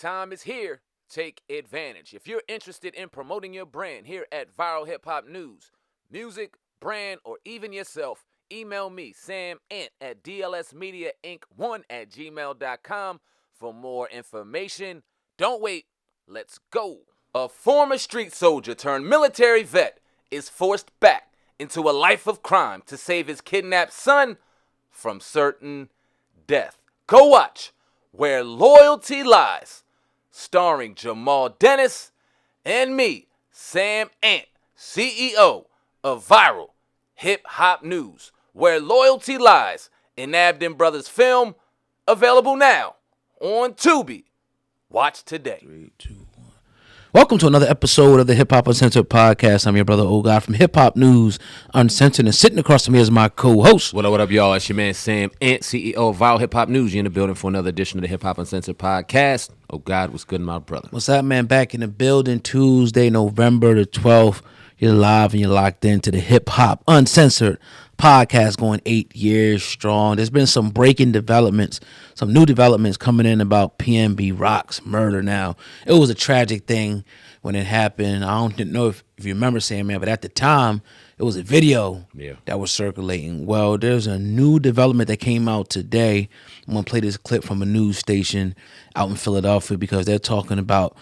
Time is here. Take advantage. If you're interested in promoting your brand here at Viral Hip Hop News, music, brand, or even yourself, email me, Sam Ant, at dlsmediainc1@gmail.com for more information. Don't wait. Let's go. A former street soldier turned military vet is forced back into a life of crime to save his kidnapped son from certain death. Go watch Where Loyalty Lies, starring Jamal Dennis and me, Sam Ant, CEO of Viral Hip Hop News. Where Loyalty Lies, an Abden Brothers film, available now on Tubi. Watch today. 3, 2, 1. Welcome to another episode of the Hip Hop Uncensored podcast. I'm your brother, O God, from Hip Hop News Uncensored, and sitting across from me is my co-host. What up, y'all? It's your man, Sam Ant, CEO of Viral Hip Hop News. You're in the building for another edition of the Hip Hop Uncensored podcast. Oh, God, what's good, my brother? What's up, man? Back in the building Tuesday, November the 12th. You're live and you're locked into the Hip Hop Uncensored podcast, going 8 years strong. There's been some breaking developments, some new developments coming in about PnB Rock's murder now. It was a tragic thing when it happened. I don't know if you remember, Sam, man, but at the time, it was a video that was circulating. Well, there's a new development that came out today. I'm going to play this clip from a news station out in Philadelphia because they're talking about,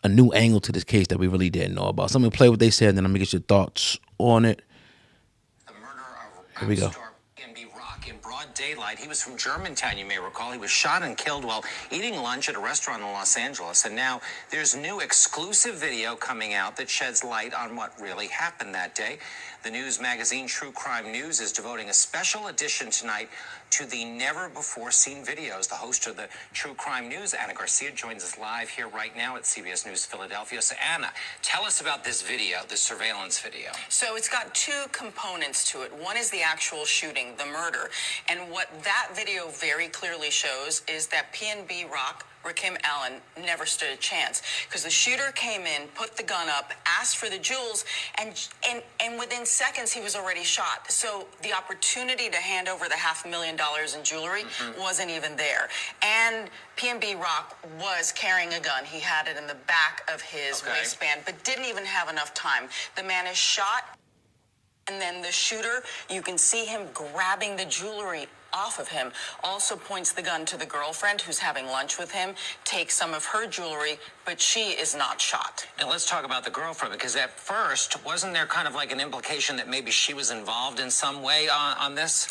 a new angle to this case that we really didn't know about. So I'm going to play what they said, and then I'm going to get your thoughts on it. The murder of Here we go. star PnB Rock in broad daylight. He was from Germantown, you may recall. He was shot and killed while eating lunch at a restaurant in Los Angeles. And now there's new exclusive video coming out that sheds light on what really happened that day. The news magazine True Crime News is devoting a special edition tonight to the never-before-seen videos. The host of the True Crime News, Anna Garcia, joins us live here right now at CBS News Philadelphia. So, Anna, tell us about this video, this surveillance video. So it's got two components to it. One is the actual shooting, the murder. And what that video very clearly shows is that PnB Rock, Rakim Allen, never stood a chance because the shooter came in, put the gun up, asked for the jewels, and within seconds he was already shot. So the opportunity to hand over the $500,000 in jewelry wasn't even there. And PnB Rock was carrying a gun. He had it in the back of his waistband, but didn't even have enough time. The man is shot, and then the shooter, you can see him grabbing the jewelry off of him, also points the gun to the girlfriend who's having lunch with him, takes some of her jewelry, but she is not shot. Now let's talk about the girlfriend, because at first, wasn't there kind of like an implication that maybe she was involved in some way on this?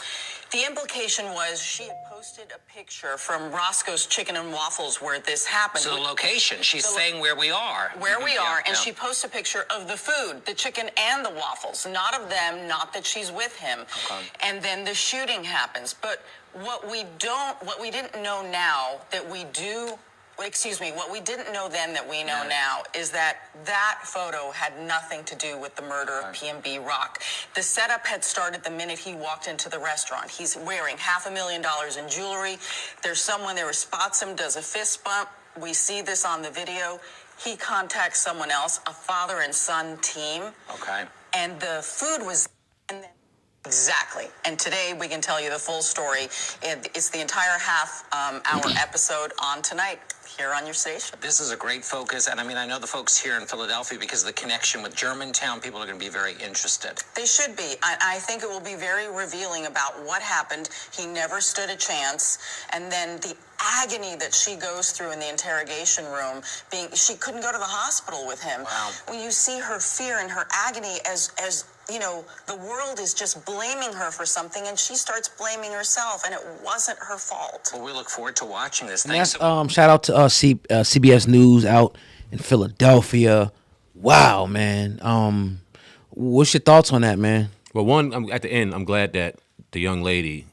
The implication was she had posted a picture from Roscoe's Chicken and Waffles where this happened. So the location, she's saying where we are. Where we are, and she posts a picture of the food, the chicken and the waffles, not of them, not that she's with him. Okay. And then the shooting happens. But what we didn't know now that we do, what we didn't know then that we know now is that photo had nothing to do with the murder of PnB Rock. The setup had started the minute he walked into the restaurant. He's wearing $500,000 in jewelry. There's someone there who spots him, does a fist bump. We see this on the video. He contacts someone else, a father and son team. Okay. And the food was... Exactly. And today we can tell you the full story. It's the entire half-hour episode on tonight here on your station. This is a great focus. And I know the folks here in Philadelphia, because of the connection with Germantown, people are going to be very interested. They should be. I think it will be very revealing about what happened. He never stood a chance. And then the agony that she goes through in the interrogation room, she couldn't go to the hospital with him. Wow. When you see her fear and her agony as the world is just blaming her for something, and she starts blaming herself, and it wasn't her fault. Well, we look forward to watching this. And that's shout out to CBS News out in Philadelphia. Wow, man. What's your thoughts on that, man? Well, one, at the end, I'm glad that the young lady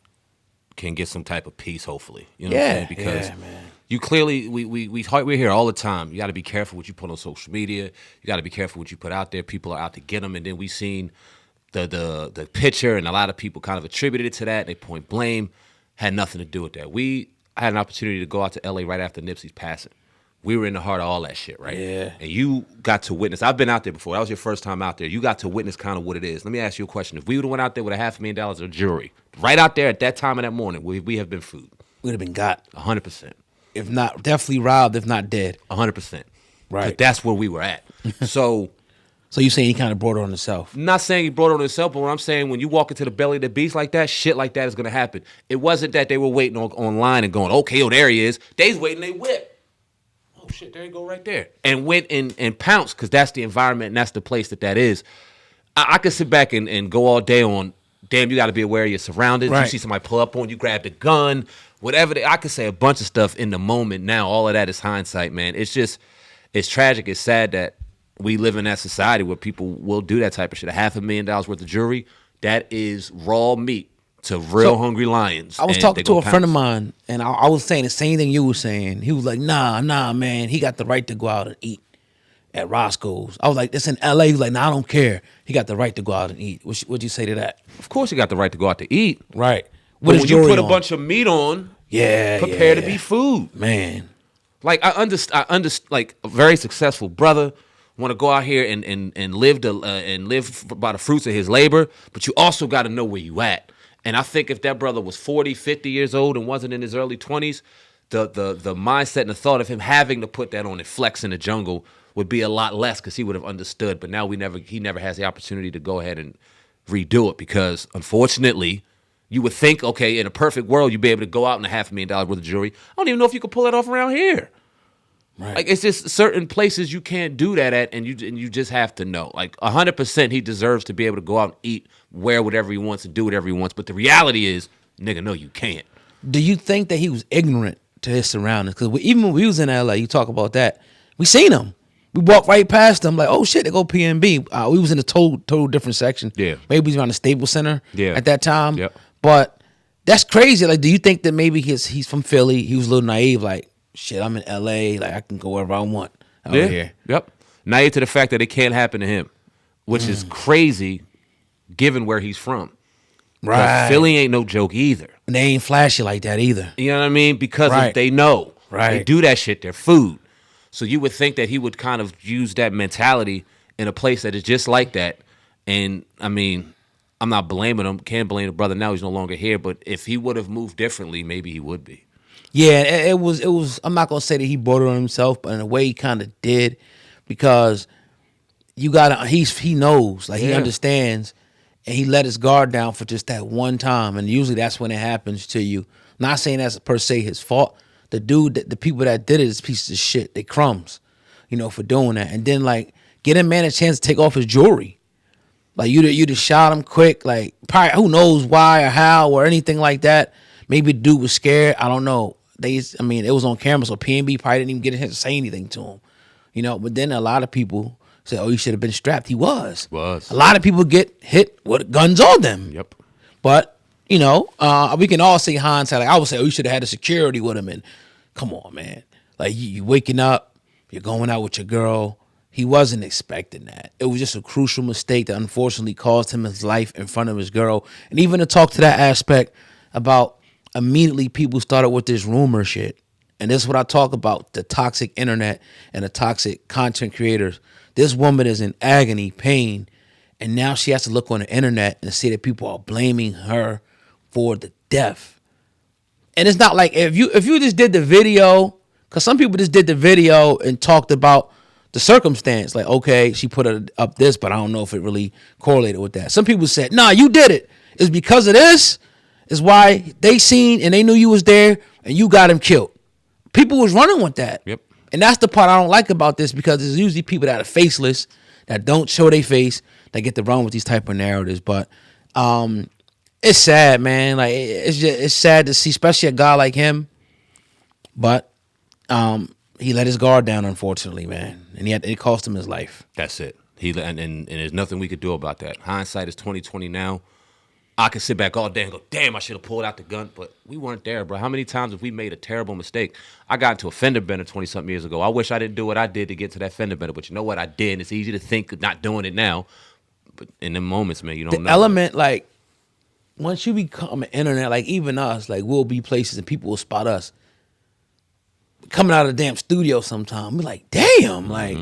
can get some type of peace, hopefully. You know what I'm saying? Because man. You clearly, we're here all the time. You got to be careful what you put on social media. You got to be careful what you put out there. People are out to get them, and then we seen the picture, and a lot of people kind of attributed it to that. They point blame. Had nothing to do with that. We had an opportunity to go out to L.A. right after Nipsey's passing. We were in the heart of all that shit, right? Yeah. And you got to witness. I've been out there before. That was your first time out there. You got to witness kind of what it is. Let me ask you a question. If we would have went out there with $500,000 of jewelry, right out there at that time of that morning, would we have been food? We'd have been got. 100%. if not definitely robbed, if not dead. 100%. Right. Because that's where we were at. So you saying he kind of brought it on himself? I'm not saying he brought it on himself, but what I'm saying, when you walk into the belly of the beast like that, shit like that is going to happen. It wasn't that they were waiting online and going, okay, there he is. They's waiting, they whip. Oh, shit, there you go right there. And went and pounced, because that's the environment and that's the place that is. I could sit back and go all day on, damn, you got to be aware of your surroundings. Right. You see somebody pull up on you, grab the gun, whatever. I could say a bunch of stuff in the moment now. All of that is hindsight, man. It's just, it's tragic. It's sad that we live in that society where people will do that type of shit. $500,000 worth of jewelry, that is raw meat to real hungry lions. I was talking to a friend of mine, and I was saying the same thing you were saying. He was like, nah, man, he got the right to go out and eat at Roscoe's. I was like, it's in L.A. He was like, nah, I don't care. He got the right to go out and eat. What'd you say to that? Of course you got the right to go out to eat. Right. But when you put a bunch of meat on, prepare to be food. Man. Like, I understand, like, a very successful brother want to go out here and live by the fruits of his labor, but you also got to know where you at. And I think if that brother was 40, 50 years old and wasn't in his early 20s, the mindset and the thought of him having to put that on and flex in the jungle would be a lot less, because he would have understood. But now he never has the opportunity to go ahead and redo it, because unfortunately, you would think, okay, in a perfect world, you'd be able to go out in $500,000 worth of jewelry. I don't even know if you could pull that off around here. Right. Like, it's just certain places you can't do that at, and you just have to know. Like, 100% he deserves to be able to go out and eat, wear whatever he wants, and do whatever he wants. But the reality is, nigga, no, you can't. Do you think that he was ignorant to his surroundings? Because even when we was in L.A., you talk about that, we seen him. We walked right past him, like, oh shit, they go PnB. We was in a total different section. Yeah. Maybe he was around the Staples Center at that time. Yep. But that's crazy. Like, do you think that maybe he's from Philly? He was a little naive, like, shit, I'm in L.A., like, I can go wherever I want out here. Yep. Naive to the fact that it can't happen to him, which is crazy given where he's from. Right. Philly ain't no joke either. And they ain't flashy like that either. You know what I mean? Because they know. Right. They do that shit. They're food. So you would think that he would kind of use that mentality in a place that is just like that. And, I mean, I'm not blaming him. Can't blame the brother now. He's no longer here. But if he would have moved differently, maybe he would be. Yeah, it was. I'm not gonna say that he brought it on himself, but in a way he kind of did, because you gotta. He knows, like, he understands, and he let his guard down for just that one time, and usually that's when it happens to you. Not saying that's per se his fault. The people that did it is pieces of shit. They crumbs, for doing that, and then like get a man a chance to take off his jewelry. Like, you just shot him quick, like, probably who knows why or how or anything like that. Maybe the dude was scared. I don't know. It was on camera, so PnB probably didn't even get a chance to say anything to him. But then a lot of people say, oh, you should have been strapped. He was. A lot of people get hit with guns on them. Yep. But, we can all say hindsight. Like, I would say, oh, you should have had the security with him. And come on, man. Like, you waking up, you're going out with your girl. He wasn't expecting that. It was just a crucial mistake that unfortunately cost him his life in front of his girl. And even to talk to that aspect about, immediately people started with this rumor shit. And this is what I talk about, the toxic internet and the toxic content creators. This woman is in agony, pain, and now she has to look on the internet and see that people are blaming her for the death. And it's not like if you just did the video, because some people just did the video and talked about the circumstance. Like, okay, she put it up this, but I don't know if it really correlated with that. Some people said, nah, you did it. It's because of this. Is why they seen and they knew you was there and you got him killed. People was running with that. Yep. And that's the part I don't like about this, because it's usually people that are faceless, that don't show their face, that get to run with these type of narratives. But it's sad, man. Like, it's sad to see, especially a guy like him. But he let his guard down, unfortunately, man. And it cost him his life. That's it. And there's nothing we could do about that. Hindsight is 20/20 now. I could sit back all day and go, damn, I should have pulled out the gun, but we weren't there, bro. How many times have we made a terrible mistake? I got into a fender bender 20-something years ago. I wish I didn't do what I did to get to that fender bender, but you know what? I did, and it's easy to think of not doing it now. But in them moments, man, you don't know. The element, like, once you become an internet, like, even us, like, we'll be places and people will spot us coming out of the damn studio sometime. We're like, damn, like,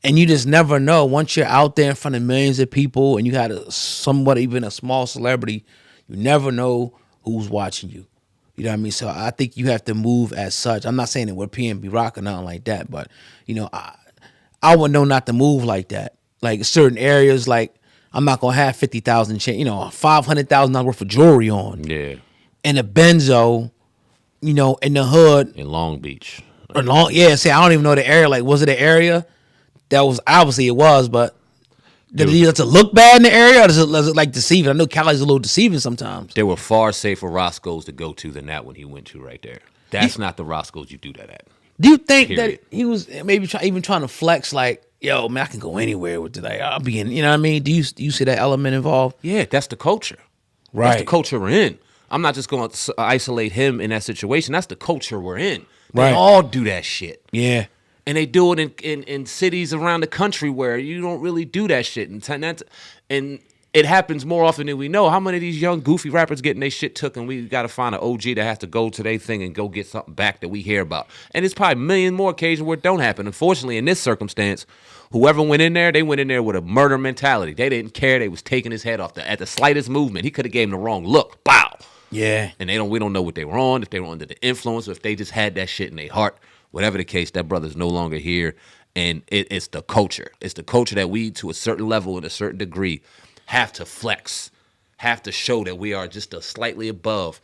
and you just never know. Once you're out there in front of millions of people and you had somewhat even a small celebrity, you never know who's watching you. You know what I mean? So I think you have to move as such. I'm not saying that we're PnB Rock or nothing like that, but you know, I would know not to move like that. Like certain areas, like I'm not gonna have 50,000, you know, $500,000 worth of jewelry on. Yeah. And a benzo, you know, in the hood. In Long Beach. See, I don't even know the area. Like, was it an area that was obviously it was, but does it look bad in the area, or does it like deceiving? I know Cali's a little deceiving sometimes. There were far safer Roscoe's to go to than that one he went to right there. That's not the Roscoe's you do that at. Do you think Period. that he was maybe even trying to flex, like, yo, man, I can go anywhere with today. I'll be in, you know what I mean? Do you see that element involved? Yeah, that's the culture. Right. That's the culture we're in. I'm not just going to isolate him in that situation. That's the culture we're in. They Right. all do that shit. Yeah. And they do it in cities around the country where you don't really do that shit. And it happens more often than we know. How many of these young, goofy rappers getting their shit took, and we got to find an OG that has to go to their thing and go get something back that we hear about? And it's probably a million more occasions where it don't happen. Unfortunately, in this circumstance, whoever went in there, they went in there with a murder mentality. They didn't care. They was taking his head off. At the slightest movement, he could have gave him the wrong look. Bow. Yeah. And we don't know what they were on, if they were under the influence, or if they just had that shit in their heart. Whatever the case, that brother's no longer here. And it's the culture. It's the culture that we, to a certain level and a certain degree, have to flex, have to show that we are just a slightly above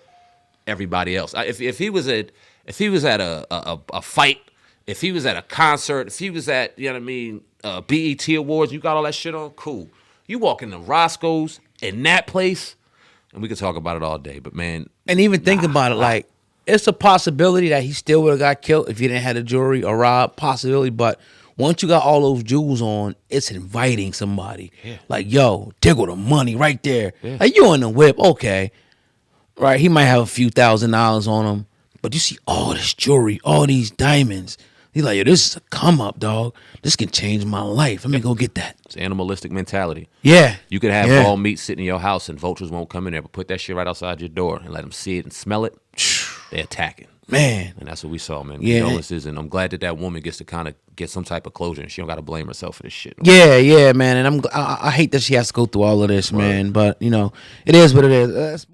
everybody else. If he was at a fight, if he was at a concert, if he was at, you know what I mean, BET Awards, you got all that shit on, cool. You walk into Roscoe's in that place, and we could talk about it all day, but man. And even think about it, like, it's a possibility that he still would have got killed if you didn't have the jewelry or robbed, possibility, but once you got all those jewels on, it's inviting somebody. Yeah. Like, yo, tickle the money right there. Yeah. Like, you in the whip, okay. Right, he might have a few $1,000s on him, but you see all this jewelry, all these diamonds. He's like, yo, this is a come up, dog. This can change my life. Let me go get that. It's animalistic mentality. Yeah. You could have Yeah. all meat sitting in your house and vultures won't come in there, but put that shit right outside your door and let them see it and smell it. They're attacking. Man. And that's what we saw, man. Yeah. Condolences, and I'm glad that woman gets to kind of get some type of closure, and she don't got to blame herself for this shit. Yeah, man. And I hate that she has to go through all of this, man. But, you know, it is what it is.